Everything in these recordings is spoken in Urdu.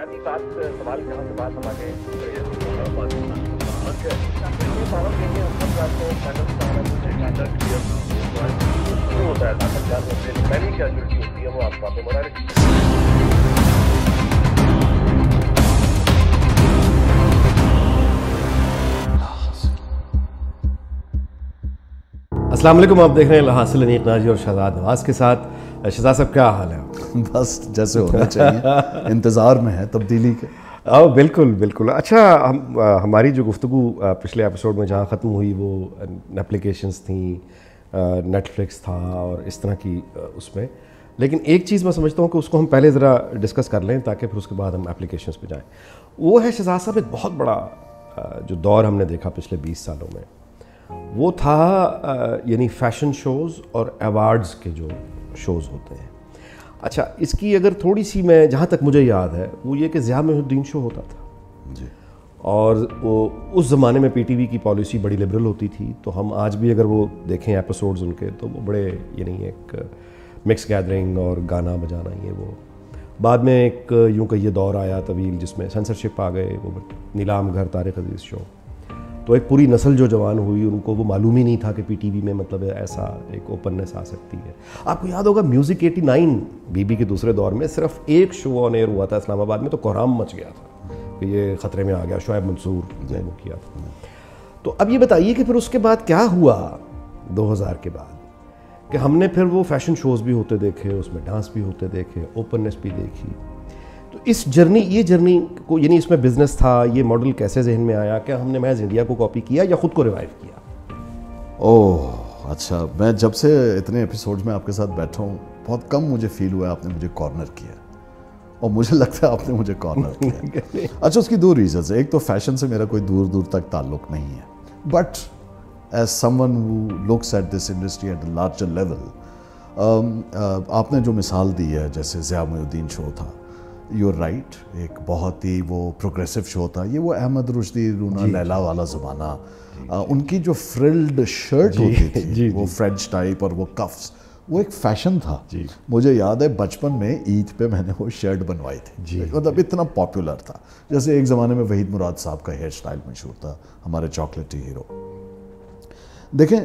بنیادی بات سوال جہاں سے بات ہم آگے ہوتا ہے پہلی کیجویلٹی ہوتی ہے وہ آپ باتیں بنا رہے. السلام علیکم. آپ دیکھ رہے ہیں حاصل انیق ناجی اور شہزاد نواز کے ساتھ. شہزاد صاحب کیا حال ہے؟ بس جیسے ہونا چاہیے، انتظار میں ہے تبدیلی کے. بالکل بالکل. اچھا، ہماری جو گفتگو پچھلے ایپیسوڈ میں جہاں ختم ہوئی وہ اپلیکیشنز تھیں، نیٹ فلکس تھا اور اس طرح کی اس میں، لیکن ایک چیز میں سمجھتا ہوں کہ اس کو ہم پہلے ذرا ڈسکس کر لیں تاکہ پھر اس کے بعد ہم اپلیکیشنز پہ جائیں. وہ ہے شہزاد صاحب ایک بہت بڑا جو دور ہم نے دیکھا پچھلے 20 سالوں میں، وہ تھا یعنی فیشن شوز اور ایوارڈز کے جو شوز ہوتے ہیں. اچھا، اس کی اگر تھوڑی سی میں جہاں تک مجھے یاد ہے وہ یہ کہ ضیاء محی الدین شو ہوتا تھا جی، اور وہ اس زمانے میں پی ٹی وی کی پالیسی بڑی لبرل ہوتی تھی، تو ہم آج بھی اگر وہ دیکھیں ایپیسوڈز ان کے تو وہ بڑے یعنی ایک مکس گیدرنگ اور گانا بجانا یہ وہ. بعد میں ایک یوں کہ یہ دور آیا طویل جس میں سینسرشپ آ گئے، وہ نیلام گھر طارق عزیز شو، تو ایک پوری نسل جو جوان ہوئی ان کو وہ معلوم ہی نہیں تھا کہ پی ٹی وی میں مطلب ایسا ایک اوپننس آ سکتی ہے. آپ کو یاد ہوگا میوزک 89 بی بی کے دوسرے دور میں صرف ایک شو آن ایئر ہوا تھا اسلام آباد میں، تو کوہرام مچ گیا تھا کہ یہ خطرے میں آ گیا. شعیب منصور نے وہ کیا تھا. تو اب یہ بتائیے کہ پھر اس کے بعد کیا ہوا 2000 کے بعد، کہ ہم نے پھر وہ فیشن شوز بھی ہوتے دیکھے، اس میں ڈانس بھی ہوتے دیکھے، اوپننس بھی دیکھی. تو اس یہ جرنی کو یعنی اس میں بزنس تھا، یہ ماڈل کیسے ذہن میں آیا؟ کیا ہم نے محض انڈیا کو کاپی کیا یا خود کو ریوائیو کیا؟ اوہ اچھا، میں جب سے اتنے ایپیسوڈ میں آپ کے ساتھ بیٹھا ہوں بہت کم مجھے فیل ہوا ہے آپ نے مجھے کارنر کیا، اور مجھے لگتا ہے آپ نے مجھے کارنر کیا. اچھا، اس کی دو ریزنز ہیں. ایک تو فیشن سے میرا کوئی دور دور تک تعلق نہیں ہے، but as someone who looks at this industry at a larger level, آپ نے جو مثال دی ہے جیسے ضیاء محی الدین شو تھا، یو رائٹ، ایک بہت ہی وہ پروگریسو شو تھا. یہ وہ احمد رشدی، رونا لیلا والا زمانہ، ان کی جو فرلڈ شرٹ ہوتی تھی وہ فرینچ ٹائپ اور وہ کفس، وہ ایک فیشن تھا. مجھے یاد ہے بچپن میں عید پہ میں نے وہ شرٹ بنوائی تھی، مطلب اتنا پاپولر تھا. جیسے ایک زمانے میں وحید مراد صاحب کا ہیئر سٹائل مشہور تھا، ہمارے چاکلیٹی ہیرو. دیکھیں،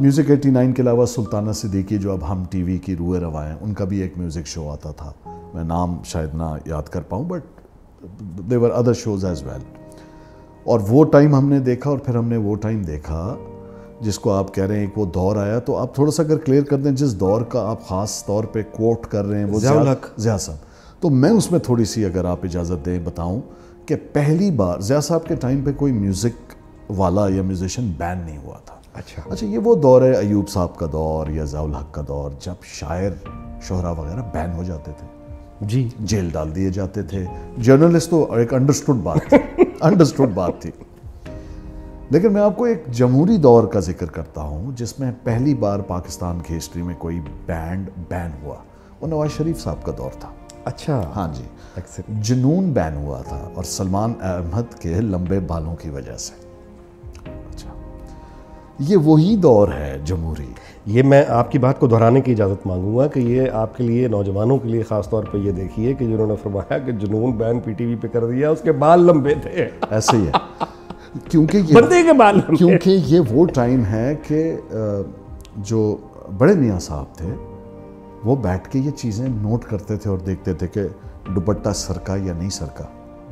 میوزک 89 کے علاوہ سلطانہ صدیقی جو اب ہم ٹی وی کی روئے رواں ہیں، ان کا بھی ایک میوزک شو آتا تھا. میں نام شاید نہ یاد کر پاؤں، but there're other shows as well. اور وہ ٹائم ہم نے دیکھا، اور پھر ہم نے وہ ٹائم دیکھا جس کو آپ کہہ رہے ہیں ایک وہ دور آیا. تو آپ تھوڑا سا اگر کلیئر کر دیں جس دور کا آپ خاص طور پہ کوٹ کر رہے ہیں، وہ ضیاء صاحب. تو میں اس میں تھوڑی سی اگر آپ اجازت دیں بتاؤں کہ پہلی بار ضیاء صاحب کے ٹائم پہ کوئی میوزک والا یا میوزیشین بین نہیں ہوا تھا. اچھا، یہ وہ دور ہے ایوب صاحب کا دور یا ضیاء الحق کا دور، جب شاعر شہرا وغیرہ بین ہو جاتے تھے، جیل ڈال دیے جاتے تھے. جرنلسٹ تو ایک انڈرسٹوڈ بات تھی. لیکن میں آپ کو ایک جمہوری دور کا ذکر کرتا ہوں جس میں پہلی بار پاکستان کی ہسٹری میں کوئی بینڈ بین ہوا. وہ نواز شریف صاحب کا دور تھا. اچھا، ہاں جی، جنون بین ہوا تھا، اور سلمان احمد کے لمبے بالوں کی وجہ سے. اچھا، یہ وہی دور ہے جمہوری. یہ میں آپ کی بات کو دہرانے کی اجازت مانگوں گا کہ یہ آپ کے لیے، نوجوانوں کے لیے خاص طور پہ یہ دیکھیے کہ جنہوں نے فرمایا کہ جنون بین پی ٹی وی پہ کر دیا، اس کے بال لمبے تھے. ایسے ہی ہے، کیونکہ یہ وہ ٹائم ہے کہ جو بڑے میاں صاحب تھے وہ بیٹھ کے یہ چیزیں نوٹ کرتے تھے اور دیکھتے تھے کہ دوپٹہ سرکا یا نہیں سرکا.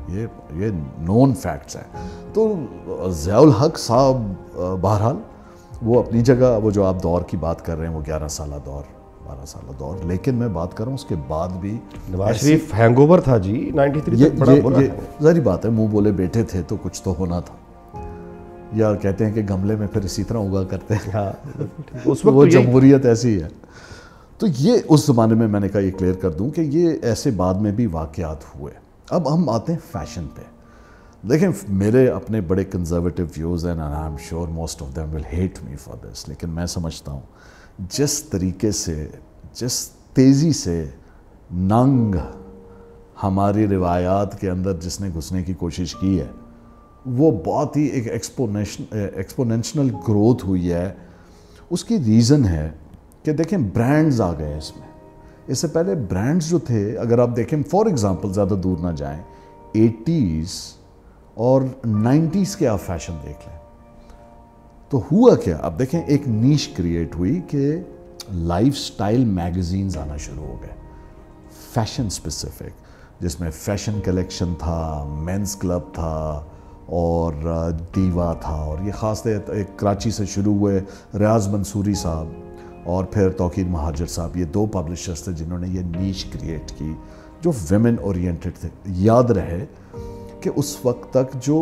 یہ نون فیکٹس ہیں. تو ضیاء الحق صاحب بہرحال وہ اپنی جگہ، وہ جو آپ دور کی بات کر رہے ہیں وہ 11 سالہ دور، 12 سالہ دور. لیکن میں بات کر رہا ہوں اس کے بعد بھی نواز شریف ہینگ اوور تھا جی 93 تک. بڑا ظاہری بات ہے، منہ بولے بیٹے تھے تو کچھ تو ہونا تھا. یا کہتے ہیں کہ گملے میں پھر اسی طرح اگا کرتے ہیں. اس وقت وہ جمہوریت ایسی ہے. تو یہ اس زمانے میں نے کہا یہ کلیئر کر دوں کہ یہ ایسے بعد میں بھی واقعات ہوئے. اب ہم آتے ہیں فیشن پہ. دیکھیں، میرے اپنے بڑے کنزرویٹو ویوز ہیں، and I'm sure most of them will hate me for this، لیکن میں سمجھتا ہوں جس طریقے سے، جس تیزی سے ننگ ہماری روایات کے اندر جس نے گھسنے کی کوشش کی ہے، وہ بہت ہی ایک ایکسپونینشنل گروتھ ہوئی ہے. اس کی ریزن ہے کہ دیکھیں برانڈز آ گئے اس میں. اس سے پہلے برانڈز جو تھے اگر آپ دیکھیں فار ایگزامپل زیادہ دور نہ جائیں 80s اور 90s کے آپ فیشن دیکھ لیں تو ہوا کیا اب دیکھیں ایک نیش کریٹ ہوئی کہ لائف سٹائل میگزینز آنا شروع ہو گئے فیشن اسپیسیفک جس میں فیشن کلیکشن تھا مینز کلب تھا اور دیوا تھا اور یہ خاص طور ایک کراچی سے شروع ہوئے ریاض منصوری صاحب اور پھر توقیر مہاجر صاحب یہ 2 پبلشرز تھے جنہوں نے یہ نیش کریٹ کی جو ویمن اورینٹڈ تھے یاد رہے کہ اس وقت تک جو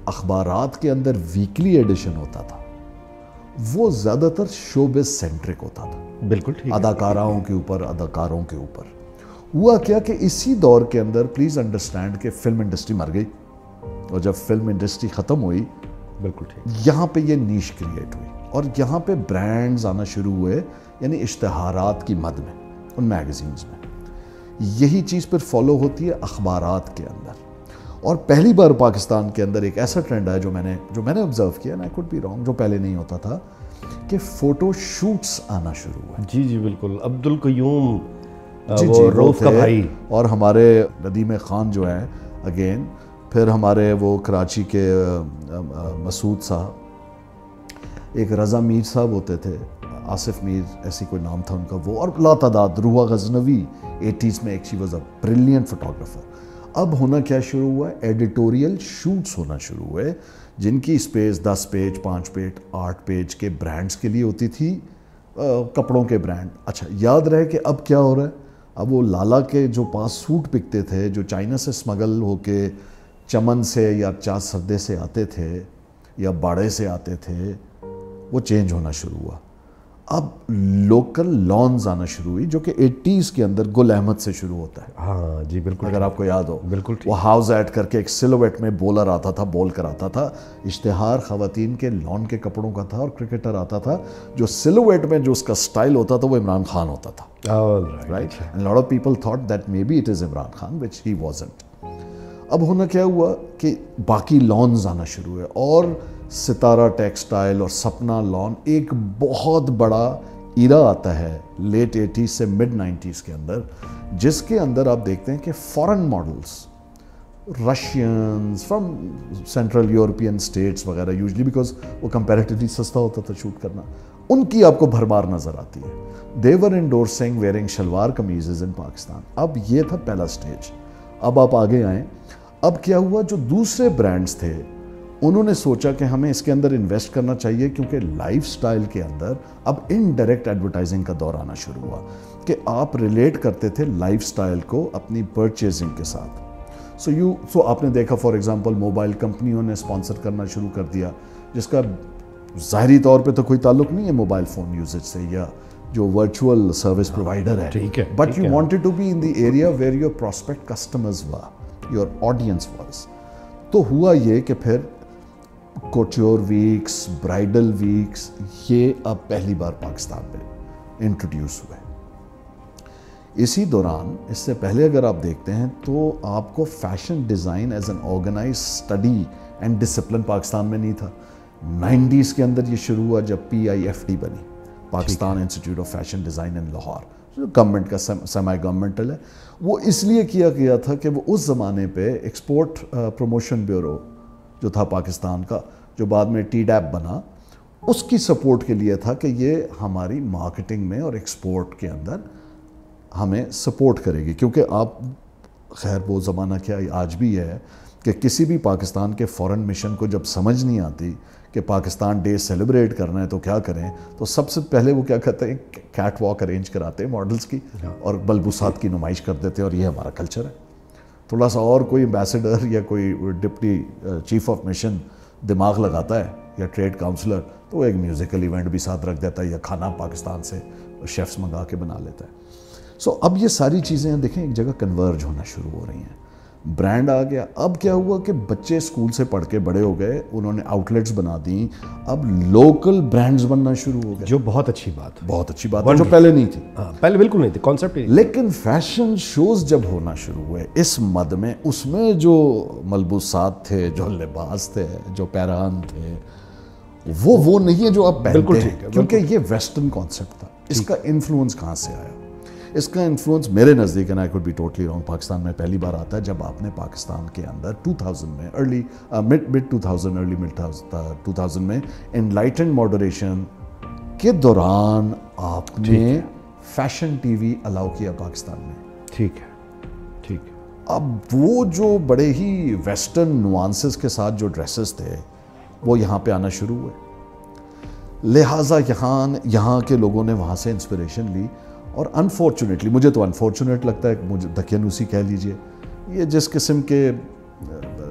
اخبارات کے اندر ویکلی ایڈیشن ہوتا تھا وہ زیادہ تر شوبز سینٹرک ہوتا تھا بالکل ٹھیک اداکاراؤں کے اوپر اداکاروں کے اوپر ہوا کیا کہ اسی دور کے اندر پلیز انڈرسٹینڈ کہ فلم انڈسٹری مر گئی اور جب فلم انڈسٹری ختم ہوئی بالکل ٹھیک یہاں پہ یہ نیش کریٹ ہوئی اور یہاں پہ برانڈز آنا شروع ہوئے یعنی اشتہارات کی مد میں ان میگزینز میں یہی چیز پھر فالو ہوتی ہے اخبارات کے اندر اور پہلی بار پاکستان کے اندر ایک ایسا ٹرینڈ ہے جو میں نے آبزرو کیا نا کوڈ بی رانگ جو پہلے نہیں ہوتا تھا کہ فوٹو شوٹس آنا شروع ہوئے جی بالکل عبد القیوم وہ روف کا بھائی اور ہمارے ندیم خان جو ہیں اگین پھر ہمارے وہ کراچی کے مسعود صاحب ایک رضا میر صاحب ہوتے تھے آصف میر ایسی کوئی نام تھا ان کا وہ اور لاتعداد روحا غزنوی 80s میں ایک she was a brilliant photographer اب ہونا کیا شروع ہوا ہے ایڈیٹوریل شوٹس ہونا شروع ہوئے جن کی اسپیس 10 پیج 5 پیج 8 پیج کے برانڈز کے لیے ہوتی تھی کپڑوں کے برانڈ اچھا یاد رہے کہ اب کیا ہو رہا ہے اب وہ لالا کے جو پاس سوٹ بکتے تھے جو چائنا سے اسمگل ہو کے چمن سے یا چاس سردے سے آتے تھے یا باڑے سے آتے تھے وہ چینج ہونا شروع ہوا اب لوکل لانز آنا شروع ہوئی جو کہ 80s کے اندر گل احمد سے شروع ہوتا ہے ہاں جی بالکل اگر آپ کو یاد ہو بالکل وہ ہاؤس ایڈ کر کے ایک سلویٹ میں بولر آتا تھا بول کر آتا تھا اشتہار خواتین کے لان کے کپڑوں کا تھا اور کرکٹر آتا تھا جو سلویٹ میں جو اس کا سٹائل ہوتا تھا وہ عمران خان ہوتا تھا right and a lot of people thought that maybe it is Imran Khan which he wasn't اب ہونا کیا ہوا کہ باقی لانز آنا شروع ہوئے اور ستارہ ٹیکسٹائل اور سپنا لان ایک بہت بڑا ایرا آتا ہے لیٹ 80s سے مڈ 90s کے اندر جس کے اندر آپ دیکھتے ہیں کہ foreign models Russians from central European states وغیرہ یوزلی بیکاز وہ کمپیریٹیولی سستا ہوتا تھا شوٹ کرنا ان کی آپ کو بھرمار نظر آتی ہے they were endorsing wearing shalwar قمیضز ان پاکستان اب یہ تھا پہلا سٹیج اب آپ آگے آئیں اب کیا ہوا جو دوسرے برانڈز تھے انہوں نے سوچا کہ ہمیں اس کے اندر انویسٹ کرنا چاہیے کیونکہ لائف سٹائل کے اندر اب انڈائریکٹ ایڈورٹائزنگ کا دور آنا شروع ہوا کہ آپ ریلیٹ کرتے تھے لائف سٹائل کو اپنی پرچیزنگ کے ساتھ سو آپ نے دیکھا فار ایگزامپل موبائل کمپنیوں نے اسپانسر کرنا شروع کر دیا جس کا ظاہری طور پہ تو کوئی تعلق نہیں ہے موبائل فون یوزج سے یا جو ورچوئل سروس پرووائڈر ہے but you wanted to be in the area where your prospect customers were your audience was تو ہوا یہ کہ پھر کوٹیور ویکس برائڈل ویکس یہ اب پہلی بار پاکستان میں انٹروڈیوس ہوئے اسی دوران اس سے پہلے اگر آپ دیکھتے ہیں تو آپ کو fashion design as an organise study and discipline Pakistan میں نہیں تھا 90s کے اندر یہ شروع ہوا جب PIFD بنی Pakistan institute of fashion design in Lahore جو گورنمنٹ کا سیمی گورنمنٹل ہے وہ اس لیے کیا گیا تھا کہ وہ اس زمانے پہ ایکسپورٹ پروموشن بیورو جو تھا پاکستان کا جو بعد میں TDAP بنا اس کی سپورٹ کے لیے تھا کہ یہ ہماری مارکیٹنگ میں اور ایکسپورٹ کے اندر ہمیں سپورٹ کرے گی کیونکہ آپ خیر وہ زمانہ کیا آج بھی ہے کہ کسی بھی پاکستان کے فورن مشن کو جب سمجھ نہیں آتی کہ پاکستان ڈے سیلیبریٹ کرنا ہے تو کیا کریں تو سب سے پہلے وہ کیا کہتے ہیں کیٹ واک ارینج کراتے ہیں ماڈلز کی اور بلبوسات کی نمائش کر دیتے ہیں اور یہ ہمارا کلچر ہے تھوڑا سا اور کوئی ایمبیسڈر یا کوئی ڈپٹی چیف آف مشن دماغ لگاتا ہے یا ٹریڈ کاؤنسلر تو وہ ایک میوزیکل ایونٹ بھی ساتھ رکھ دیتا ہے یا کھانا پاکستان سے شیفس منگا کے بنا لیتا ہے سو اب یہ ساری چیزیں دیکھیں ایک جگہ کنورج ہونا شروع ہو رہی ہیں برانڈ آ گیا اب کیا ہوا کہ بچے اسکول سے پڑھ کے بڑے ہو گئے انہوں نے آؤٹ لیٹس بنا دیں اب لوکل برانڈز بننا شروع ہو گئے جو بہت اچھی بات ہے جو پہلے نہیں تھی پہلے بالکل نہیں تھی کانسیپٹ لیکن فیشن شوز جب ہونا شروع ہوئے اس مد میں اس میں جو ملبوسات تھے جو لباس تھے جو پیران تھے وہ نہیں ہے جو آپ پہنتے ہیں کیونکہ یہ ویسٹرن کانسیپٹ تھا اس کا انفلوئنس کہاں سے آیا اس کا انفلوئنس میرے نزدیک and I could be totally wrong Pakistan میں پہلی بار آتا ہے جب آپ نے پاکستان کے اندر 2000 میں ارلی مڈ 2000 ارلی مڈ 2000 میں انلائٹنڈ ماڈریشن کے دوران آپ نے فیشن ٹی وی الاؤ کیا پاکستان میں. ٹھیک ہے. اب وہ جو بڑے ہی ویسٹرن نوانسز کے ساتھ جو ڈریسز تھے وہ یہاں پہ آنا شروع ہوئے, لہٰذا یہاں کے لوگوں نے وہاں سے انسپریشن لی. اور انفارچونیٹلی, مجھے تو انفارچونیٹ لگتا ہے کہ مجھے دقیانوسی کہہ لیجئے, یہ جس قسم کے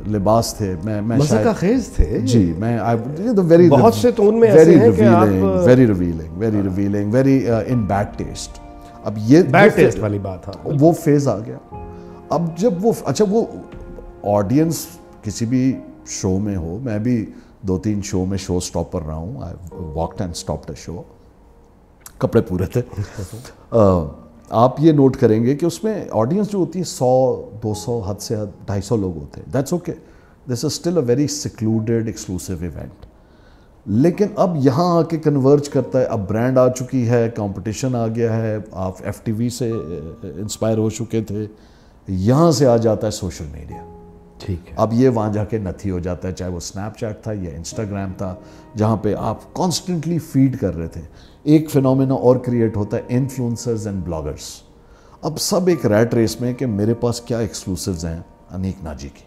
لباس تھے میں مزہ خیز تھے جی, میں بہت سے تون میں ایسے ہیں کہ آپ ویری ریویلنگ ویری ان بیڈ ٹیسٹ. اب یہ بیڈ ٹیسٹ والی بات, ہاں وہ فیز آ گیا. اب جب وہ آڈینس کسی بھی شو میں ہو, میں بھی 2-3 شو میں شو سٹاپ پر رہا ہوں, آئی واکڈ اینڈ اسٹاپڈ اے شو, کپڑے پورے تھے. آپ یہ نوٹ کریں گے کہ اس میں آڈینس جو ہوتی ہے 100-200 حد سے حد 250 لوگ ہوتے ہیں. That's okay, this is still a very secluded exclusive event. لیکن اب یہاں آ کے کنورج کرتا ہے, اب برانڈ آ چکی ہے, کمپٹیشن آ گیا ہے, آپ ایف ٹی وی سے انسپائر ہو چکے تھے, یہاں سے آ جاتا ہے سوشل میڈیا. ٹھیک ہے. اب یہ وہاں جا کے نتھی ہو جاتا ہے, چاہے وہ اسنیپ چیٹ تھا یا انسٹاگرام تھا, جہاں پہ آپ کانسٹنٹلی فیڈ کر رہے تھے. ایک فینومینا اور کریٹ ہوتا ہے, انفلوئنسرز اینڈ بلاگرز. اب سب ایک ریٹ ریس میں کہ میرے پاس کیا ایکسکلوسیوز ہیں انیک ناجی کی,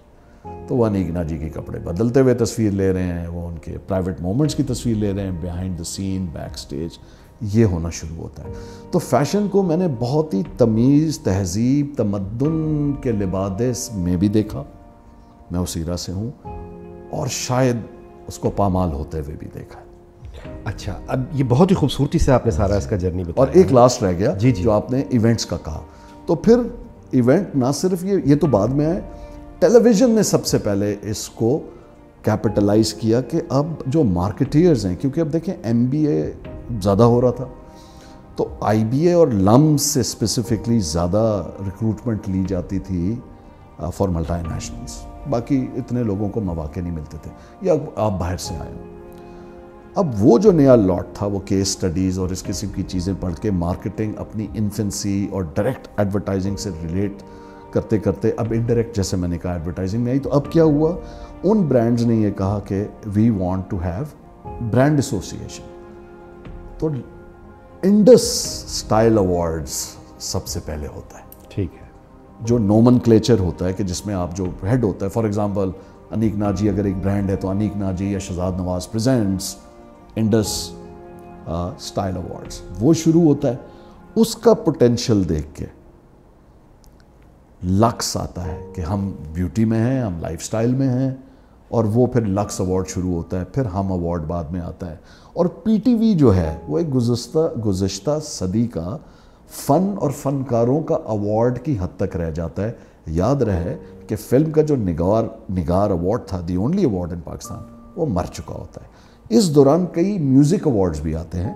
تو وہ انیک ناجی کے کپڑے بدلتے ہوئے تصویر لے رہے ہیں, وہ ان کے پرائیویٹ مومنٹس کی تصویر لے رہے ہیں, behind the scene, backstage, یہ ہونا شروع ہوتا ہے. تو فیشن کو میں نے بہت ہی تمیز, تہذیب, تمدن کے لبادے میں بھی دیکھا, میں اس ایرا سے ہوں, اور شاید اس کو پامال ہوتے ہوئے بھی دیکھا. اچھا, اب یہ بہت ہی خوبصورتی سے آپ نے سارا اس کا جرنی بتایا. اور ایک لاسٹ رہ گیا جی جو آپ نے ایونٹس کا کہا, تو پھر ایونٹ نہ صرف یہ تو بعد میں آئے, ٹیلی ویژن نے سب سے پہلے اس کو کیپٹلائز کیا کہ اب جو مارکیٹیئرز ہیں, کیونکہ اب دیکھیں ایم بی اے زیادہ ہو رہا تھا, تو آئی بی اے اور لمز سے اسپیسیفکلی زیادہ ریکروٹمنٹ لی جاتی تھی فار ملٹی نیشنلز. باقی اتنے لوگوں کو مواقع نہیں ملتے تھے, یا آپ باہر سے آئے ہو. اب وہ جو نیا لاٹ تھا, وہ کیس سٹڈیز اور اس قسم کی چیزیں پڑھ کے مارکیٹنگ اپنی انفینسی اور ڈائریکٹ ایڈورٹائزنگ سے ریلیٹ کرتے کرتے اب انڈائریکٹ, جیسے میں نے کہا, ایڈورٹائزنگ میں آئی. تو اب کیا ہوا, ان برانڈز نے یہ کہا کہ we want to have brand association. تو انڈس اسٹائل ایوارڈز سب سے پہلے ہوتا ہے. ٹھیک ہے. جو نومن کلیچر ہوتا ہے کہ جس میں آپ جو ہیڈ ہوتا ہے, فار ایگزامپل انیک ناجی اگر ایک برانڈ ہے تو انیک ناجی یا شہزاد نواز پریزنٹس انڈس اسٹائل ایوارڈز, وہ شروع ہوتا ہے. اس کا پوٹینشیل دیکھ کے لکس آتا ہے کہ ہم بیوٹی میں ہیں, ہم لائف سٹائل میں ہیں, اور وہ پھر لکس ایوارڈ شروع ہوتا ہے, پھر ہم ایوارڈ بعد میں آتا ہے. اور پی ٹی وی جو ہے وہ ایک گزشتہ صدی کا فن اور فنکاروں کا ایوارڈ کی حد تک رہ جاتا ہے. یاد رہے کہ فلم کا جو نگار ایوارڈ تھا, دی اونلی ایوارڈ ان پاکستان, وہ مر چکا ہوتا ہے. اس دوران کئی میوزک ایوارڈز بھی آتے ہیں,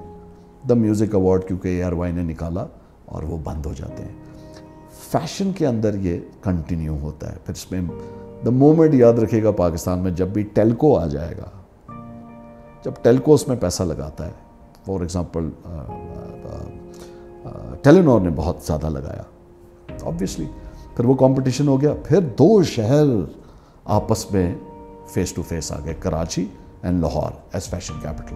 دا میوزک ایوارڈ کیونکہ اے آر وائی نے نکالا, اور وہ بند ہو جاتے ہیں. فیشن کے اندر یہ کنٹینیو ہوتا ہے. پھر اس میں دا مومنٹ یاد رکھے گا پاکستان میں جب بھی ٹیلکو آ جائے گا, جب ٹیلکو اس میں پیسہ لگاتا ہے, فار ایگزامپل ٹیلینور نے بہت زیادہ لگایا آبویسلی, پھر وہ کمپٹیشن ہو گیا, پھر 2 شہر آپس میں فیس ٹو فیس آ گئے, Karachi and Lahore as fashion capital.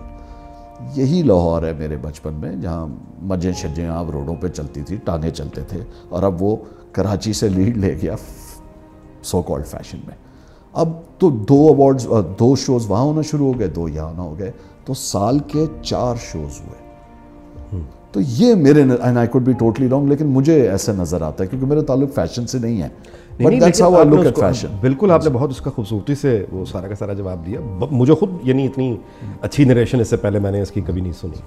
یہی لاہور ہے میرے بچپن میں جہاں مجیں شجیں آپ روڈوں پہ چلتی تھی, ٹانگیں چلتے تھے, اور اب وہ کراچی سے لیڈ لے گیا سو کالڈ فیشن میں. اب تو 2 ایوارڈز, 2 شوز وہاں ہونا شروع ہو گئے, 2 یہاں ہونا ہو گئے, تو سال کے 4 شوز ہوئے. تو یہ میرے, and I could be totally wrong, لیکن مجھے ایسا نظر آتا ہے کیونکہ میرا تعلق فیشن سے نہیں ہے. بالکل آپ نے بہت اس کا خوبصورتی سے وہ سارا کا سارا جواب دیا. مجھے خود یعنی اتنی اچھی نریشن اس سے پہلے میں نے اس کی کبھی نہیں سنی.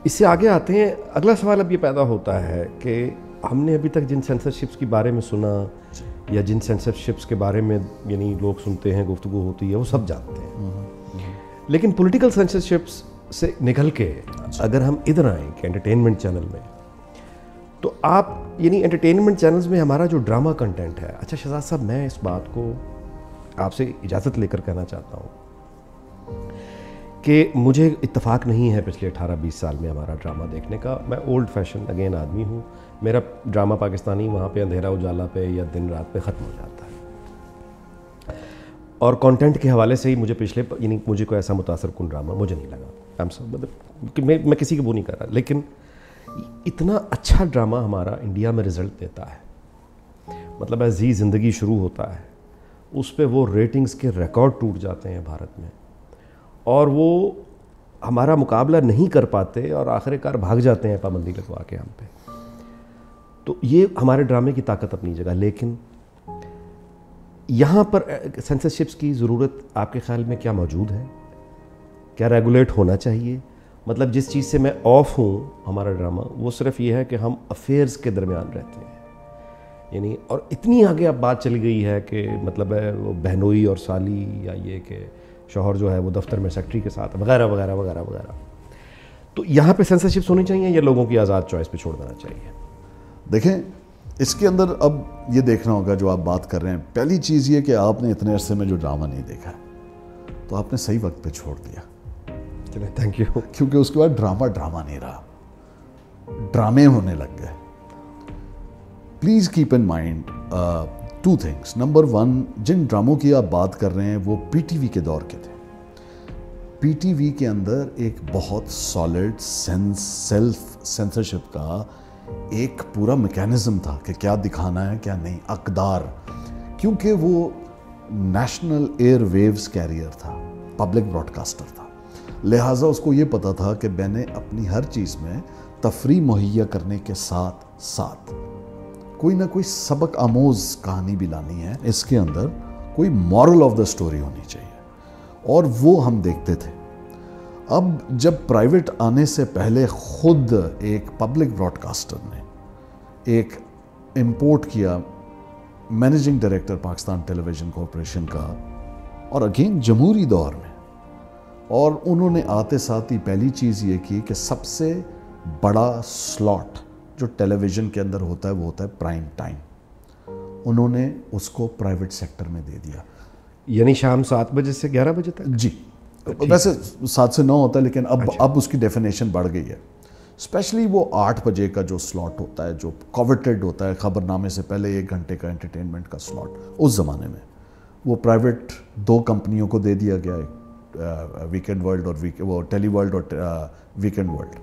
اس سے آگے آتے ہیں, اگلا سوال اب یہ پیدا ہوتا ہے کہ ہم نے ابھی تک جن سینسرشپس کے بارے میں سنا, یا جن سینسرشپس کے بارے میں یعنی لوگ سنتے ہیں, گفتگو ہوتی ہے, وہ سب جانتے ہیں. لیکن پولیٹیکل سینسرشپس سے نکل کے اگر ہم ادھر آئیں کہ انٹرٹینمنٹ چینل میں, تو آپ یعنی انٹرٹینمنٹ چینلز میں ہمارا جو ڈرامہ کنٹینٹ ہے. اچھا شہزاد صاحب, میں اس بات کو آپ سے اجازت لے کر کہنا چاہتا ہوں کہ مجھے اتفاق نہیں ہے پچھلے 18-20 سال میں ہمارا ڈرامہ دیکھنے کا. میں اولڈ فیشن اگین آدمی ہوں. میرا ڈرامہ پاکستانی وہاں پہ اندھیرا اجالا پہ یا دن رات پہ ختم ہو جاتا ہے, اور کانٹینٹ کے حوالے سے ہی مجھے یعنی مجھے کوئی ایسا متاثر کن ڈرامہ مجھے نہیں لگا. مطلب میں کسی کو وہ نہیں کر رہا, لیکن اتنا اچھا ڈرامہ ہمارا انڈیا میں رزلٹ دیتا ہے. مطلب عزیز زندگی شروع ہوتا ہے, اس پہ وہ ریٹنگز کے ریکارڈ ٹوٹ جاتے ہیں بھارت میں, اور وہ ہمارا مقابلہ نہیں کر پاتے اور آخر کار بھاگ جاتے ہیں پابندی لگوا کے ہم پہ. تو یہ ہمارے ڈرامے کی طاقت اپنی جگہ, لیکن یہاں پر سینسرشپس کی ضرورت آپ کے خیال میں کیا موجود ہے؟ کیا ریگولیٹ ہونا چاہیے؟ مطلب جس چیز سے میں آف ہوں ہمارا ڈرامہ, وہ صرف یہ ہے کہ ہم افیئرز کے درمیان رہتے ہیں, یعنی اور اتنی آگے اب بات چلی گئی ہے کہ مطلب ہے وہ بہنوئی اور سالی, یا یہ کہ شوہر جو ہے وہ دفتر میں سیکٹری کے ساتھ وغیرہ وغیرہ وغیرہ وغیرہ. تو یہاں پہ سینسرشپس ہونی چاہیے یا لوگوں کی آزاد چوائس پہ چھوڑ دینا چاہیے؟ دیکھیں, اس کے اندر اب یہ دیکھنا ہوگا جو آپ بات کر رہے ہیں. پہلی چیز یہ کہ آپ نے اتنے عرصے میں جو ڈرامہ نہیں دیکھا ہے تو آپ نے صحیح وقت پہ چھوڑ دیا. چلیں تھینک یو. کیونکہ اس کے بعد ڈرامہ نہیں رہا, ڈرامے ہونے لگ گئے. Please keep in mind two things. Number one, جن ڈراموں کی آپ بات کر رہے ہیں وہ پی ٹی وی کے دور کے تھے. پی ٹی وی کے اندر ایک بہت سالڈ سیلف سینسرشپ کا ایک پورا میکینزم تھا کہ کیا دکھانا ہے کیا نہیں. اقدار, کیونکہ وہ نیشنل ایئر ویوز کیریئر تھا, پبلک براڈ کاسٹر تھا, لہٰذا اس کو یہ پتا تھا کہ میں نے اپنی ہر چیز میں تفریح مہیا کرنے کے ساتھ ساتھ کوئی نہ کوئی سبق آموز کہانی بھی لانی ہے. اس کے اندر کوئی مورل آف دا سٹوری ہونی چاہیے, اور وہ ہم دیکھتے تھے. اب جب پرائیویٹ آنے سے پہلے خود ایک پبلک براڈ کاسٹر نے ایک امپورٹ کیا مینیجنگ ڈائریکٹر پاکستان ٹیلی ویژن کارپوریشن کا, اور اگین جمہوری دور میں, اور انہوں نے آتے ساتھ ہی پہلی چیز یہ کی کہ سب سے بڑا سلاٹ جو ٹیلی ویژن کے اندر ہوتا ہے وہ ہوتا ہے پرائم ٹائم. انہوں نے اس کو پرائیویٹ سیکٹر میں دے دیا, یعنی شام 7 بجے سے 11 بجے تک. جی, ویسے 7 سے 9 ہوتا ہے, لیکن اب اس کی ڈیفینیشن بڑھ گئی ہے. اسپیشلی وہ 8 بجے کا جو سلاٹ ہوتا ہے جو کووٹڈ ہوتا ہے, خبر نامے سے پہلے 1 گھنٹے کا انٹرٹینمنٹ کا سلاٹ, اس زمانے میں وہ پرائیویٹ 2 کمپنیوں کو دے دیا گیا, ویکینڈ ورلڈ اور وہ ٹیلی ورلڈ اور ویکینڈ ورلڈ.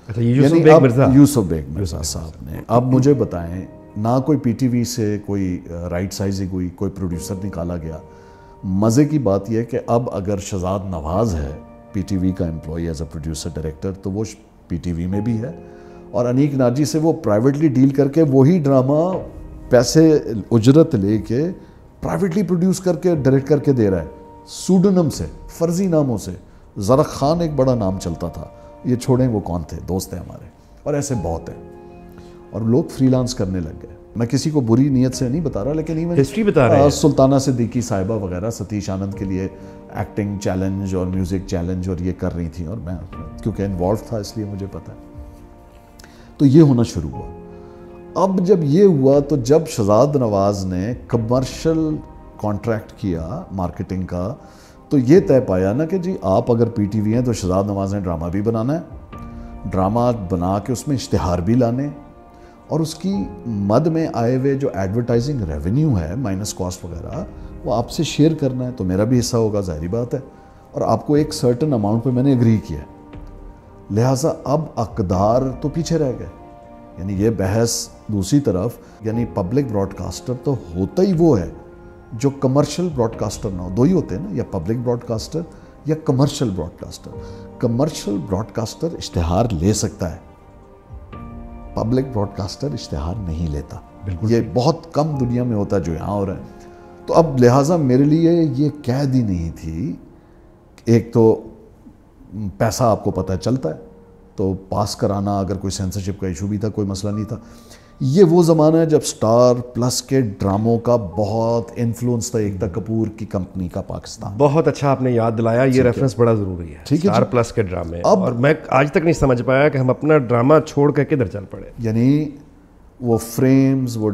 یوسف بیگ مرزا صاحب نے. اب مجھے بتائیں, نہ کوئی پی ٹی وی سے کوئی رائٹ سائزنگ ہوئی, کوئی پروڈیوسر نکالا گیا. مزے کی بات یہ ہے کہ اب اگر شہزاد نواز ہے پی ٹی وی کا employee as a producer director, تو وہ پی ٹی وی میں بھی ہے, اور انیک ناجی سے وہ پرائیویٹلی ڈیل کر کے وہی ڈرامہ پیسے اجرت لے کے پرائیویٹلی پروڈیوس کر کے ڈائریکٹ کر کے دے رہا ہے, سوڈنم سے, فرضی ناموں سے. زرق خان ایک بڑا نام چلتا تھا, یہ چھوڑیں وہ کون تھے, دوست ہیں ہمارے, اور ایسے بہت ہیں. اور لوگ فری لانس کرنے لگ گئے. میں کسی کو بری نیت سے نہیں بتا رہا, لیکن ایون ہسٹری بتا رہے ہیں. سلطانہ صدیقی صاحبہ وغیرہ ستیش آنند کے لیے ایکٹنگ چیلنج اور میوزک چیلنج اور یہ کر رہی تھیں, اور میں کیونکہ انوالو تھا اس لیے مجھے پتا ہے. تو یہ ہونا شروع ہوا. اب جب یہ ہوا تو جب شہزاد نواز نے کمرشل کانٹریکٹ کیا مارکیٹنگ کا, تو یہ طے پایا نا کہ جی آپ اگر پی ٹی وی ہیں تو شہزاد نواز نے ڈرامہ بھی بنانا ہے, ڈرامہ بنا کے اس میں اشتہار بھی لانے, اور اس کی مد میں آئے ہوئے جو ایڈورٹائزنگ ریونیو ہے مائنس کاسٹ وغیرہ وہ آپ سے شیئر کرنا ہے. تو میرا بھی حصہ ہوگا, ظاہری بات ہے, اور آپ کو ایک سرٹن اماؤنٹ پہ میں نے اگری کیا. لہٰذا اب اقدار تو پیچھے رہ گئے. یعنی یہ بحث دوسری طرف, یعنی پبلک براڈ کاسٹر تو ہوتا ہی وہ ہے جو کمرشل براڈ کاسٹر نہ ہو. 2 ہی ہوتے ہیں نا, یا پبلک براڈ کاسٹر یا commercial broadcaster. Commercial broadcaster اشتہار لے سکتا ہے, پبلک براڈ کاسٹر اشتہار نہیں لیتا. یہ بہت کم دنیا میں ہوتا ہے جو یہاں ہو رہا ہے. تو اب لہٰذا میرے لیے یہ قید ہی نہیں تھی. ایک تو پیسہ آپ کو پتہ چلتا ہے, تو پاس کرانا اگر کوئی سینسرشپ کا ایشو بھی تھا کوئی مسئلہ نہیں تھا. یہ وہ زمانہ ہے جب سٹار پلس کے ڈراموں کا بہت انفلوئنس تھا ایکتا کپور کی کمپنی کا پاکستان. بہت اچھا آپ نے یاد دلایا, یہ ریفرنس بڑا ضروری ہے, سٹار پلس کے ڈرامے. اور میں آج تک نہیں سمجھ پایا کہ ہم اپنا ڈرامہ چھوڑ کے کدھر چل پڑے. یعنی وہ فریمز, وہ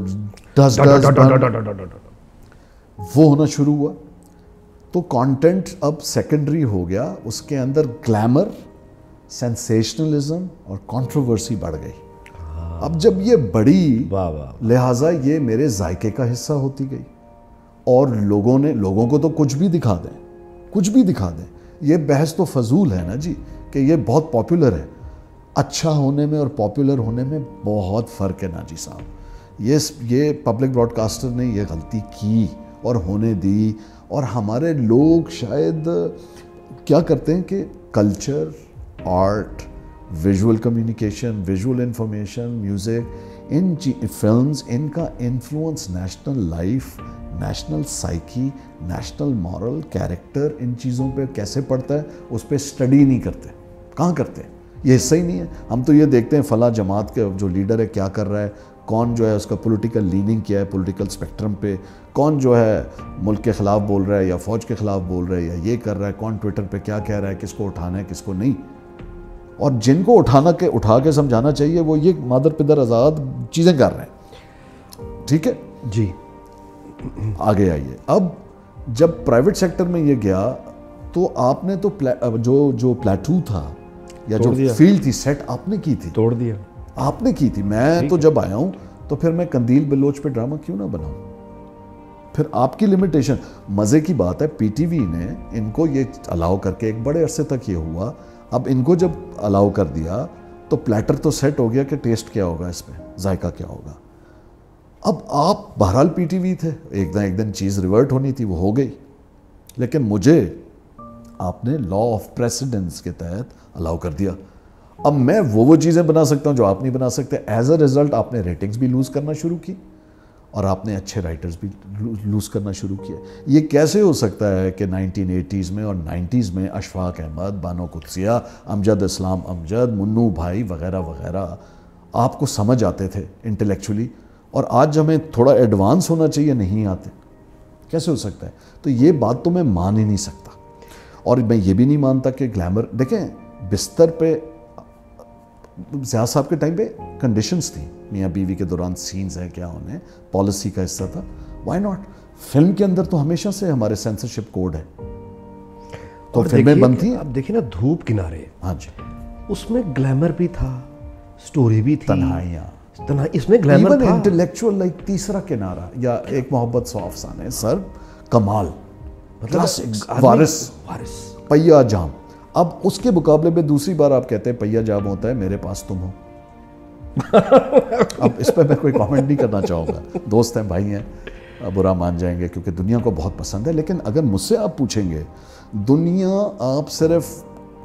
ہونا شروع ہوا. تو کانٹینٹ اب سیکنڈری ہو گیا, اس کے اندر گلیمر, سینسیشنلزم اور کنٹروورسی بڑھ گئی. اب جب یہ بڑی, لہٰذا یہ میرے ذائقے کا حصہ ہوتی گئی, اور لوگوں کو تو کچھ بھی دکھا دیں. یہ بحث تو فضول ہے نا جی, کہ یہ بہت پاپولر ہے. اچھا ہونے میں اور پاپولر ہونے میں بہت فرق ہے ناجی صاحب. یہ پبلک براڈ کاسٹر نے یہ غلطی کی اور ہونے دی, اور ہمارے لوگ شاید کیا کرتے ہیں کہ culture, art, visual communication, visual information, music, ان فلمز, ان کا influence national life, national psyche, national moral, character, ان چیزوں پہ کیسے پڑتا ہے, اس پہ اسٹڈی نہیں کرتے. کہاں کرتے ہیں, یہ حصہ ہی نہیں ہے. ہم تو یہ دیکھتے ہیں فلاں جماعت کے جو لیڈر ہے کیا کر رہا ہے, کون جو ہے اس کا پولیٹیکل لیننگ کیا ہے پولیٹیکل اسپیکٹرم پہ, کون جو ہے ملک کے خلاف بول رہا ہے یا فوج کے خلاف بول رہا ہے یا یہ کر رہا ہے, کون ٹویٹر پہ کیا کہہ رہا ہے, کس کو اٹھانا ہے کس کو نہیں. اور جن کو اٹھا کے سمجھانا چاہیے وہ یہ مادر پدر آزاد چیزیں کر رہے ہیں. ٹھیک ہے جی, آگے آئیے. اب جب پرائیویٹ سیکٹر میں یہ گیا تو آپ نے تو جو پلیٹو تھا یا جو فیلڈ تھی سیٹ آپ نے کی تھی, توڑ دیا آپ نے کی تھی. میں تو جب آیا ہوں تو پھر میں قندیل بلوچ پہ ڈرامہ کیوں نہ بناؤں. پھر آپ کی لمیٹیشن. مزے کی بات ہے پی ٹی وی نے ان کو یہ الاؤ کر کے ایک بڑے عرصے تک یہ ہوا, اب ان کو جب الاؤ کر دیا تو پلیٹر تو سیٹ ہو گیا کہ ٹیسٹ کیا ہوگا اس پہ, ذائقہ کیا ہوگا. اب آپ بہرحال پی ٹی وی تھے, ایک دن چیز ریورٹ ہونی تھی, وہ ہو گئی. لیکن مجھے آپ نے لا آف پریسیڈنس کے تحت الاؤ کر دیا. اب میں وہ چیزیں بنا سکتا ہوں جو آپ نہیں بنا سکتے. ایز اے ریزلٹ آپ نے ریٹنگز بھی لوز کرنا شروع کی اور آپ نے اچھے رائٹرز بھی لوز کرنا شروع کیا. یہ کیسے ہو سکتا ہے کہ 1980s میں اور 90s میں اشفاق احمد, بانو قدسیہ, امجد اسلام امجد, منو بھائی وغیرہ وغیرہ آپ کو سمجھ آتے تھے انٹلیکچولی, اور آج ہمیں تھوڑا ایڈوانس ہونا چاہیے, نہیں آتے. کیسے ہو سکتا ہے؟ تو یہ بات تو میں مان ہی نہیں سکتا. اور میں یہ بھی نہیں مانتا کہ گلیمر, دیکھیں بستر پہ زیاد صاحب کے ٹائم پہ کنڈیشنز تھیں, میاں بیوی کے دوران سینز ہیں کیا ہونے, پالیسی کا حصہ تھا. Y not? فلم کے اندر تو ہمیشہ سے ہمارے سینسرشپ کوڈ ہے, تو فلمیں بنتی ہیں. اب دیکھیں نا دھوپ کنارے, ہاں جی, اس میں گلیمر بھی تھا, سٹوری بھی تھی, تنہائیاں, اس میں گلیمر تھا, انٹلیکچوئل لائک تیسرا کنارہ, یا ایک محبت سو افسانے, سر کمال, وارث, پیا جام. اب اس کے مقابلے میں دوسری بار آپ کہتے ہیں پیا جام ہوتا ہے میرے پاس تم ہو. اب اس پہ میں کوئی کامنٹ نہیں کرنا چاہوں گا, دوست ہیں, بھائی ہیں, برا مان جائیں گے کیونکہ دنیا کو بہت پسند ہے. لیکن اگر مجھ سے آپ پوچھیں گے, دنیا آپ صرف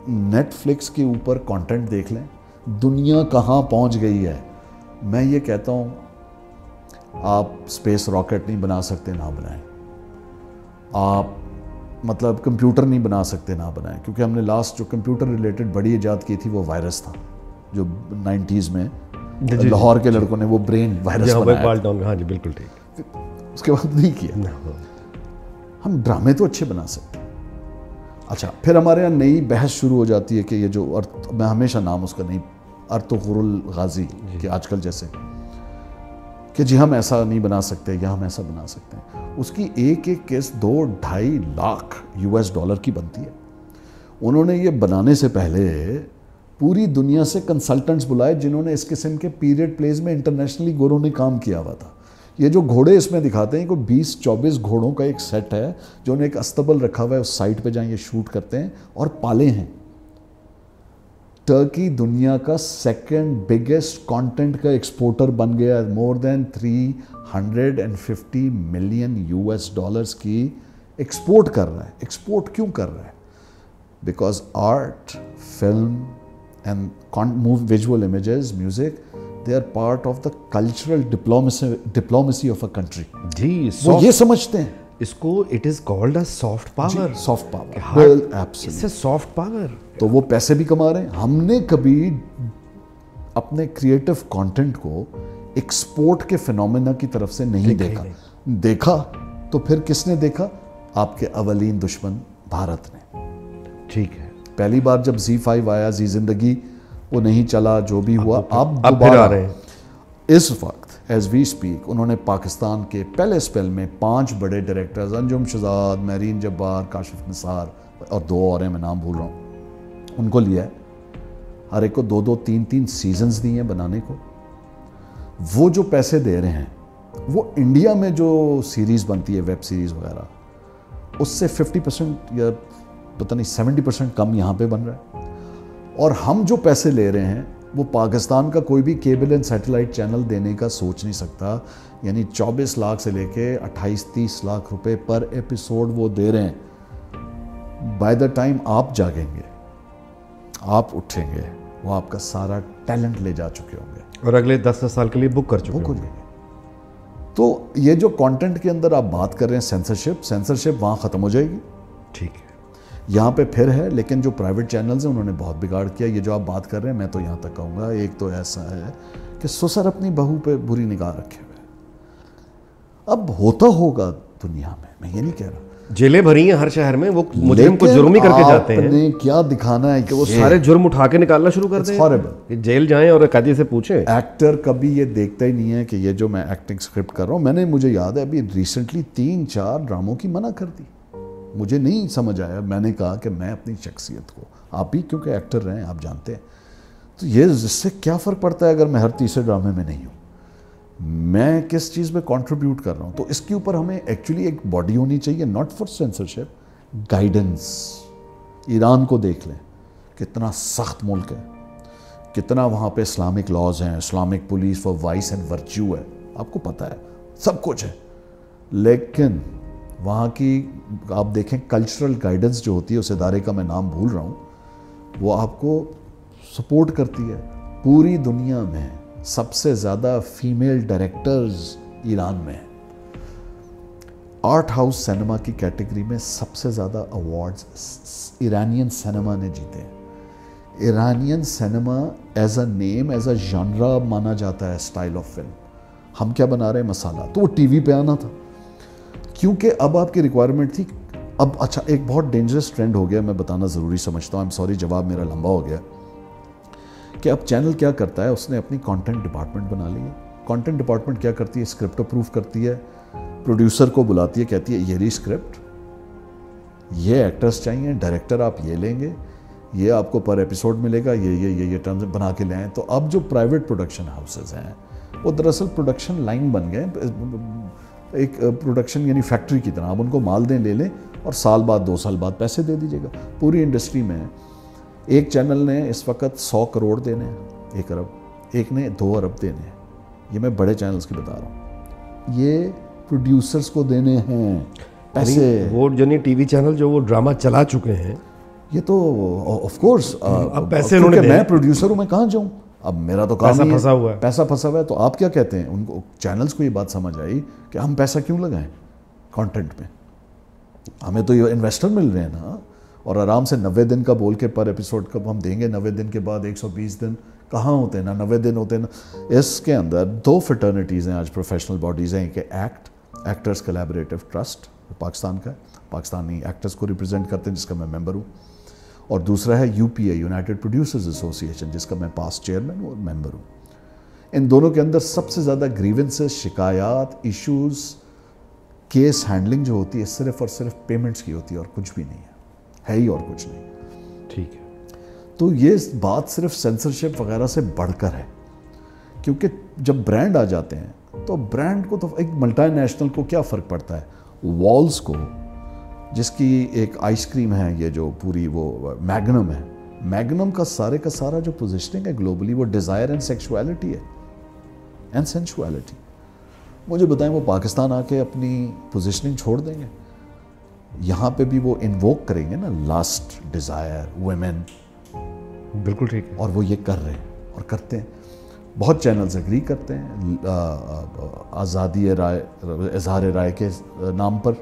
نیٹ فلکس کے اوپر کانٹینٹ دیکھ لیں, دنیا کہاں پہنچ گئی ہے. میں یہ کہتا ہوں آپ اسپیس راکٹ نہیں بنا سکتے, نہ بنائیں. آپ مطلب کمپیوٹر نہیں بنا سکتے, نہ بنائیں. کیونکہ ہم نے لاسٹ جو کمپیوٹر ریلیٹڈ بڑی ایجاد کی تھی وہ وائرس تھا, جو 90s میں لاہور کے لڑکوں نے وہ برین وائرس بنایا. ہاں جی بالکل ٹھیک. اس کے بعد نہیں کیا. ہم ڈرامے تو اچھے بنا سکتے ہیں. اچھا, پھر ہمارے یہاں نئی بحث شروع ہو جاتی ہے کہ یہ جو, میں ہمیشہ نام اس کا نہیں, ارطغرل الغازی کہ آج کل جیسے کہ جی ہم ایسا نہیں بنا سکتے یا ہم ایسا بنا سکتے ہیں. اس کی ایک کیس 2-2.5 لاکھ $US کی بنتی ہے. انہوں نے یہ بنانے سے پہلے پوری دنیا سے کنسلٹنٹس بلائے جنہوں نے اس قسم کے پیریڈ پلیز میں انٹرنیشنلی گوروں نے کام کیا ہوا تھا. یہ جو گھوڑے اس میں دکھاتے ہیں, کوئی 20-24 گھوڑوں کا ایک سیٹ ہے جو انہیں ایک استبل رکھا ہوا ہے, اس سائٹ پہ جائیں یہ شوٹ کرتے ہیں اور پالے ہیں. ٹرکی دنیا کا سیکنڈ بگیسٹ کانٹینٹ کا ایکسپورٹر بن گیا, مور دین 350 ملین $US کی ایکسپورٹ کر رہا ہے. ایکسپورٹ کیوں کر رہا ہے؟ Because art, film and visual images, music, they are part of the cultural diplomacy of a country. جی وہ یہ سمجھتے ہیں اس کو, it is called a soft power. soft power, well, absolutely. It's a soft power. تو وہ پیسے بھی کما رہے ہیں. ہم نے کبھی اپنے کریٹو کانٹینٹ کو ایکسپورٹ کے فینومینا کی طرف سے نہیں دیکھا تو پھر کس نے دیکھا؟ آپ کے اولین دشمن بھارت نے. ٹھیک ہے, پہلی بار جب Z5 آیا, زی زندگی, وہ نہیں چلا, جو بھی ہوا, اب پھر آ رہے ہیں. اس وقت ایز وی اسپیک انہوں نے پاکستان کے پہلے اسپیل میں 5 بڑے ڈائریکٹرز، انجم شہزاد، مہرین جبار، کاشف نثار اور 2 اور ہیں میں نام بھول رہا ہوں، ان کو لیا ہے، ہر ایک کو 2-2 3-3 سیزنز دیے ہیں بنانے کو. وہ جو پیسے دے رہے ہیں وہ انڈیا میں جو سیریز بنتی ہے ویب سیریز وغیرہ اس سے 50% یا پتہ نہیں 70% کم یہاں پہ بن رہا ہے. اور ہم جو پیسے لے رہے ہیں وہ پاکستان کا کوئی بھی کیبل اینڈ سیٹلائٹ چینل دینے کا سوچ نہیں سکتا. یعنی 24 لاکھ سے لے کے 28-30 لاکھ روپے پر ایپیسوڈ وہ دے رہے ہیں. بائی دا ٹائم آپ جاگیں گے، آپ اٹھیں گے، وہ آپ کا سارا ٹیلنٹ لے جا چکے ہوں گے اور اگلے 10 سال کے لیے بک کر چکے ہوں گے. تو یہ جو کانٹینٹ کے اندر آپ بات کر رہے ہیں سینسرشپ وہاں ختم ہو جائے گی. ٹھیک ہے. یہاں پہ پھر ہے، لیکن جو پرائیویٹ چینلز ہیں انہوں نے بہت بگاڑ کیا. یہ جو آپ بات کر رہے ہیں میں تو یہاں تک کہوں گا، ایک تو ایسا ہے کہ سسر اپنی بہو پہ بری نگاہ رکھے ہوئے. اب ہوتا ہوگا دنیا میں یہ نہیں کہہ رہا. جیلیں بھری ہیں ہر شہر میں، وہ مجرم کو جرم ہی کر کے جاتے ہیں. آپ نے کیا دکھانا ہے کہ وہ سارے جرم اٹھا کے نکالنا شروع کر دیں، کہ جیل جائیں اور قاضی سے پوچھیں. ایکٹر کبھی یہ دیکھتا ہی نہیں ہے کہ یہ جو میں ایکٹنگ اسکرپٹ کر رہا ہوں، مجھے یاد ہے ابھی ریسنٹلی 3-4 ڈراموں کی منع کر دی. مجھے نہیں سمجھ آیا. میں نے کہا کہ میں اپنی شخصیت کو، آپ بھی کیونکہ ایکٹر رہے ہیں آپ جانتے ہیں، تو یہ اس سے کیا فرق پڑتا ہے اگر میں ہر تیسرے ڈرامے میں نہیں ہوں، میں کس چیز میں کنٹریبیوٹ کر رہا ہوں. تو اس کے اوپر ہمیں ایکچولی ایک باڈی ہونی چاہیے، not for censorship, guidance. Iran کو دیکھ لیں، کتنا سخت ملک ہے، کتنا وہاں پہ اسلامک لاز ہیں، Islamic police for vice and virtue ہے، آپ کو پتہ ہے سب کچھ ہے. لیکن وہاں کی آپ دیکھیں کلچرل گائیڈنس جو ہوتی ہے، اس ادارے کا میں نام بھول رہا ہوں، وہ آپ کو سپورٹ کرتی ہے. پوری دنیا میں سب سے زیادہ فیمیل ڈائریکٹرز ایران میں ہیں. آرٹ ہاؤس سینما کی کیٹیگری میں سب سے زیادہ ایوارڈز ایرانین سینما نے جیتے ہیں. Iranian cinema as a name, as a جانرا مانا جاتا ہے اسٹائل آف فلم. ہم کیا بنا رہے ہیں؟ مسالہ. تو وہ ٹی وی پہ آنا تھا کیونکہ اب آپ کی ریکوائرمنٹ تھی. اب اچھا ایک بہت ڈینجرس ٹرینڈ ہو گیا، میں بتانا ضروری سمجھتا ہوں، I'm sorry جواب میرا لمبا ہو گیا، کہ اب چینل کیا کرتا ہے، اس نے اپنی کانٹینٹ ڈپارٹمنٹ بنا لی ہے. کانٹینٹ ڈپارٹمنٹ کیا کرتی ہے؟ اسکرپٹ اپروو کرتی ہے، پروڈیوسر کو بلاتی ہے، کہتی ہے یہ رہی اسکرپٹ، یہ ایکٹرز چاہیے، ڈائریکٹر آپ یہ لیں گے، یہ آپ کو پر ایپیسوڈ ملے گا، یہ ٹرمز بنا کے لے آئیں. تو اب جو پرائیویٹ پروڈکشن ہاؤسز ہیں وہ دراصل پروڈکشن لائن بن گئے، ایک پروڈکشن یعنی فیکٹری کی طرح. آپ ان کو مال دیں، لے لیں، اور سال بعد 2 سال بعد پیسے دے دیجیے گا. پوری انڈسٹری میں ایک چینل نے اس وقت 100 کروڑ دینے ہیں، 1 ارب، ایک نے 2 ارب دینے ہیں. یہ میں بڑے چینلز کی بتا رہا ہوں. یہ پروڈیوسرز کو دینے ہیں پیسے. وہ جنہیں ٹی وی چینل جو وہ ڈرامہ چلا چکے ہیں، یہ تو آف کورس اب پیسے انہوں نے میں پروڈیوسر ہوں، میں کہاں جاؤں؟ اب میرا تو کام پیسہ پھنسا ہوا ہے، پیسہ پھنسا ہوا ہے. تو آپ کیا کہتے ہیں؟ ان کو چینلز کو یہ بات سمجھ آئی کہ ہم پیسہ کیوں لگائیں کانٹینٹ میں؟ ہمیں تو یہ انویسٹر مل رہے ہیں نا، اور آرام سے 90 دن کا بول کے پر ایپیسوڈ کب ہم دیں گے. 90 دن کے بعد 120 دن کہاں ہوتے ہیں؟ نا 90 دن ہوتے ہیں نا. اس کے اندر 2 فرٹرنیٹیز ہیں آج پروفیشنل باڈیز ہیں، کہ ایکٹرز کولیبریٹو ٹرسٹ پاکستان کا ہے، پاکستانی ایکٹرز کو ریپرزینٹ کرتے ہیں، جس کا میں ممبر ہوں، اور دوسرا ہے UPA یونائٹڈ پروڈیوسرز ایسوسی ایشن، جس کا میں پاسٹ چیئرمین اور ممبر ہوں. ان دونوں کے اندر سب سے زیادہ گریونسز، شکایات، ایشوز، کیس ہینڈلنگ جو ہوتی ہے صرف اور صرف پیمنٹس کی ہوتی ہے، اور کچھ بھی نہیں ہے ہی اور کچھ نہیں. ٹھیک ہے. تو یہ بات صرف سینسرشپ وغیرہ سے بڑھ کر ہے، کیونکہ جب برانڈ آ جاتے ہیں تو برانڈ کو تو ایک ملٹی نیشنل کو کیا فرق پڑتا ہے؟ والز کو، جس کی ایک آئس کریم ہے، یہ جو پوری وہ میگنم ہے، میگنم کا سارا جو پوزیشننگ ہے گلوبلی وہ ڈیزائر اینڈ سیکشوالٹی ہے، اینڈ سینشوالٹی. مجھے بتائیں وہ پاکستان آ کے اپنی پوزیشننگ چھوڑ دیں گے؟ یہاں پہ بھی وہ انووک کریں گے نا، لاسٹ، ڈیزائر، ویمن. بالکل ٹھیک ہے. اور وہ یہ کر رہے ہیں اور کرتے ہیں. بہت چینلز اگری کرتے ہیں آزادی رائے، اظہار رائے کے نام پر،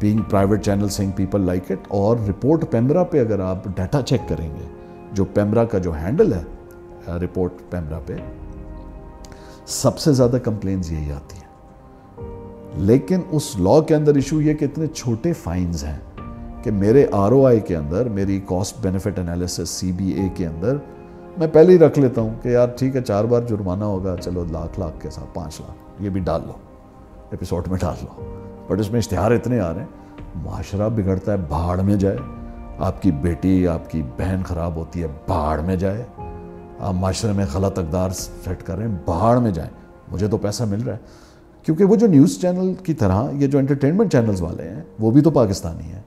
being private channel saying people like it. اور رپورٹ پیمرا پہ اگر آپ ڈیٹا چیک کریں گے، جو پیمرا کا جو ہینڈل ہے رپورٹ پیمرا پہ، سب سے زیادہ کمپلینز یہی آتی ہیں. لیکن اس لاء کے اندر ایشو یہ کہ اتنے چھوٹے فائنز ہیں کہ میرے ROI کے اندر، میری کاسٹ بینیفٹ انالیسس CBA کے اندر میں پہلے ہی رکھ لیتا ہوں کہ یار ٹھیک ہے 4 بار جرمانہ ہوگا, چلو لاکھ کے ساتھ 5 لاکھ یہ بھی ڈال لو, ایپیسوڈ میں ڈال لو. بٹ اس میں اشتہار اتنے آ رہے ہیں, معاشرہ بگڑتا ہے, بھاڑ میں جائے. آپ کی بیٹی, آپ کی بہن خراب ہوتی ہے, بھاڑ میں جائے. آپ معاشرے میں غلط اقدار سیٹ کر رہے ہیں, بھاڑ میں جائیں. مجھے تو پیسہ مل رہا ہے, کیونکہ وہ جو نیوز چینل کی طرح یہ جو انٹرٹینمنٹ چینلز والے ہیں وہ بھی تو پاکستانی ہیں,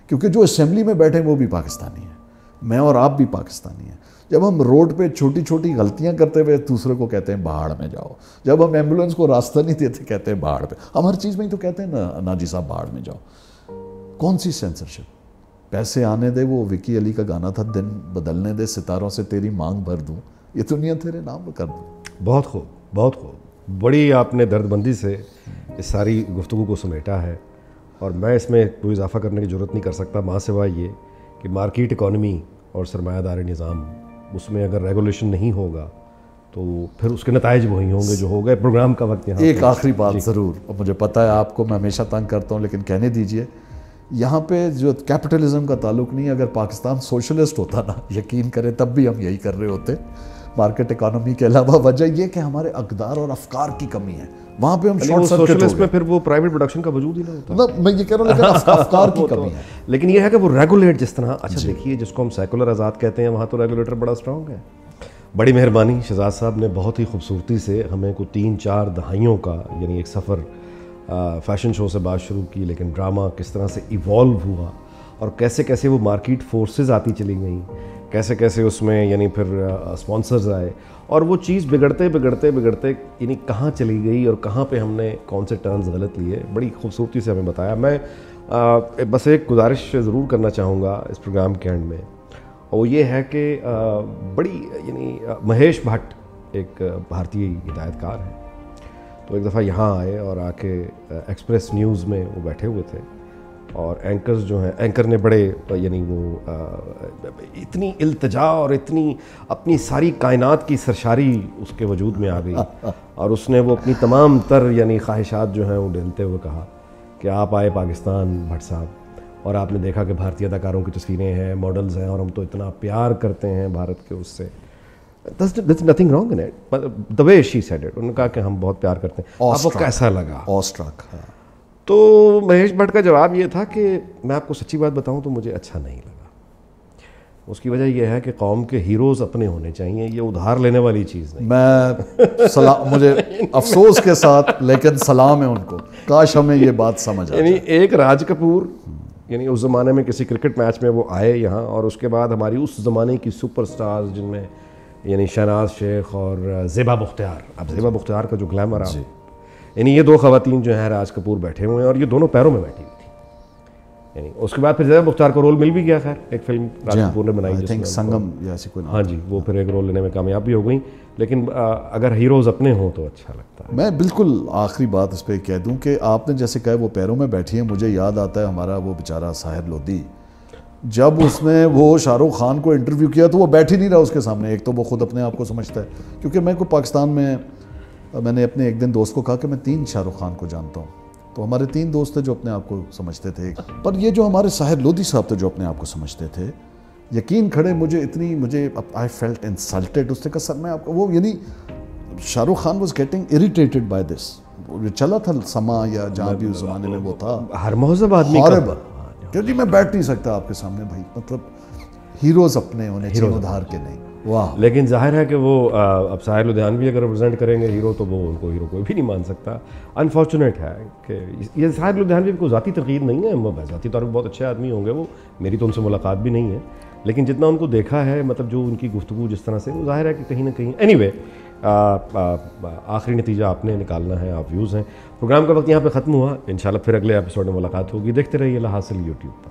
کیونکہ جو اسمبلی میں بیٹھے ہیں وہ بھی پاکستانی ہیں, میں اور آپ بھی پاکستانی ہیں. جب ہم روڈ پہ چھوٹی چھوٹی غلطیاں کرتے ہوئے دوسرے کو کہتے ہیں بہاڑ میں جاؤ, جب ہم ایمبولینس کو راستہ نہیں دیتے کہتے ہیں بہاڑ پہ, ہم ہر چیز میں ہی تو کہتے ہیں نا ناجی صاحب بہاڑ میں جاؤ. کون سی سینسرشپ؟ پیسے آنے دے, وہ وکی علی کا گانا تھا, دن بدلنے دے ستاروں سے تیری مانگ بھر دوں, یہ دنیا تیرے نام کر دوں. بہت خوب, بہت خوب. بڑی آپ نے درد بندی سے اس ساری گفتگو کو سمیٹا ہے, اور میں اس میں کوئی اضافہ کرنے کی ضرورت نہیں کر سکتا ماں سوائے یہ کہ مارکیٹ اکانومی اور سرمایہ داری نظام, اس میں اگر ریگولیشن نہیں ہوگا تو پھر اس کے نتائج وہی ہوں گے جو ہو گئے. پروگرام کا وقت یہاں ایک آخری بات ضرور, اور مجھے پتہ ہے آپ کو میں ہمیشہ تنگ کرتا ہوں لیکن کہنے دیجئے, یہاں پہ جو کیپٹلزم کا تعلق نہیں ہے, اگر پاکستان سوشلسٹ ہوتا نا, یقین کریں تب بھی ہم یہی کر رہے ہوتے. مارکیٹ اکانومی کے علاوہ وجہ یہ کہ ہمارے اقدار اور افکار کی کمی ہے, وہاں پہ ہم شارٹ سرکٹ ہو گئے. میں پھر وہ پرائیویٹ پروڈکشن کا وجود ہی نہیں ہوتا. میں یہ کہہ رہا ہوں لیکن افکار کی کمی ہے. لیکن یہ ہے کہ وہ ریگولیٹ جس طرح, اچھا دیکھیے جس کو ہم سیکولر آزاد کہتے ہیں وہاں تو ریگولیٹر بڑا اسٹرانگ ہے. بڑی مہربانی, شہزاد صاحب نے بہت ہی خوبصورتی سے ہمیں کو 3-4 دہائیوں کا یعنی ایک سفر فیشن شو سے بات شروع کی, لیکن ڈرامہ کس طرح سے ایوالو ہوا اور کیسے کیسے وہ مارکیٹ فورسز آتی چلی گئیں, کیسے کیسے اس میں یعنی پھر اسپانسرز آئے, اور وہ چیز بگڑتے بگڑتے بگڑتے یعنی کہاں چلی گئی اور کہاں پہ ہم نے کون سے ٹرنز غلط لیے, بڑی خوبصورتی سے ہمیں بتایا. میں بس ایک گزارش ضرور کرنا چاہوں گا اس پروگرام کے اینڈ میں, اور وہ یہ ہے کہ بڑی یعنی مہیش بھٹ ایک بھارتی ہدایت کار ہے, تو ایک دفعہ یہاں آئے اور آ کے ایکسپریس نیوز میں وہ بیٹھے ہوئے تھے, اور اینکرز جو ہیں, اینکر نے بڑے یعنی وہ اتنی التجا اور اتنی اپنی ساری کائنات کی سرشاری اس کے وجود میں آ گئی, اور اس نے وہ اپنی تمام تر یعنی خواہشات جو ہیں وہ ڈھیلتے ہوئے کہا کہ آپ آئے پاکستان بھٹ صاحب, اور آپ نے دیکھا کہ بھارتی اداکاروں کی تصویریں ہیں, ماڈلز ہیں, اور ہم تو اتنا پیار کرتے ہیں بھارت کے اس سے. There's nothing wrong in it. The way she said it, انہوں نے کہا کہ ہم بہت پیار کرتے ہیں. آپ کو کیسا لگا؟ آسٹرک. تو مہیش بھٹ کا جواب یہ تھا کہ میں آپ کو سچی بات بتاؤں تو مجھے اچھا نہیں لگا. اس کی وجہ یہ ہے کہ قوم کے ہیروز اپنے ہونے چاہیے, یہ ادھار لینے والی چیز نہیں. میں مجھے افسوس کے ساتھ لیکن سلام ہے ان کو, کاش ہمیں یہ بات سمجھ آ جائے. یعنی ایک راج کپور یعنی اس زمانے میں کسی کرکٹ میچ میں وہ آئے یہاں, اور اس کے بعد ہماری اس زمانے کی سپر سٹارز جن میں یعنی شہناز شیخ اور زیبا بختیار, اب زیبا بختیار کا جو گلیمر ہے, یعنی یہ 2 خواتین جو ہیں راج کپور بیٹھے ہوئے ہیں, اور یہ دونوں پیروں میں بیٹھی ہوئی تھی. یعنی اس کے بعد پھر زیبا بختیار کو رول مل بھی گیا, خیر ایک فلم راج کپور نے بنائی جس میں سنگم یا ایسی کوئی, ہاں جی, وہ پھر ایک رول لینے میں کامیاب بھی ہو گئیں. لیکن اگر ہیروز اپنے ہوں تو اچھا لگتا ہے. میں بالکل آخری بات اس پہ کہہ دوں کہ آپ نے جیسے کہا وہ پیروں میں بیٹھی ہیں, مجھے یاد آتا ہے ہمارا وہ بیچارہ ساحر لودھی, جب اس نے وہ شاہ رخ خان کو انٹرویو کیا تو وہ بیٹھ ہی نہیں رہا اس کے سامنے. ایک تو وہ خود اپنے آپ کو سمجھتا ہے, کیونکہ میں کو پاکستان میں نے اپنے ایک دن دوست کو کہا کہ میں 3 شاہ رخ خان کو جانتا ہوں, تو ہمارے 3 دوست تھے جو اپنے آپ کو سمجھتے تھے, پر یہ جو ہمارے ساحر لودھی صاحب تھے جو اپنے آپ کو سمجھتے تھے, یقین کھڑے مجھے I felt insulted. اس نے کہا سر میں آپ کو وہ یعنی Shah Rukh Khan was getting irritated by this. چلا تھا سما یا جہاں بھی اس زمانے میں وہ تھا, ہر مہذب آدمی کہ جی میں بیٹھ نہیں سکتا آپ کے سامنے بھائی, مطلب ہیروز اپنے ہونے چاہیے, ادھار کے نہیں. واہ. لیکن ظاہر ہے کہ وہ اب ساحر لدھیانوی اگر ریپرزینٹ کریں گے ہیرو تو وہ ان کو ہیرو کوئی بھی نہیں مان سکتا. انفارچونیٹ ہے کہ یہ ساحر لدھیانوی کو ذاتی تقریر نہیں ہے, وہ ذاتی طور پہ بہت اچھے آدمی ہوں گے, وہ میری تو ان سے ملاقات بھی نہیں ہے, لیکن جتنا ان کو دیکھا ہے مطلب جو ان کی گفتگو جس طرح سے, وہ ظاہر ہے کہ کہیں نہ کہیں اینی وے آخری نتیجہ آپ نے نکالنا ہے, آپ ویوز ہیں. پروگرام کا وقت یہاں پہ ختم ہوا, انشاءاللہ پھر اگلے ایپیسوڈ میں ملاقات ہوگی. دیکھتے رہیے لا حاصل یوٹیوب پر.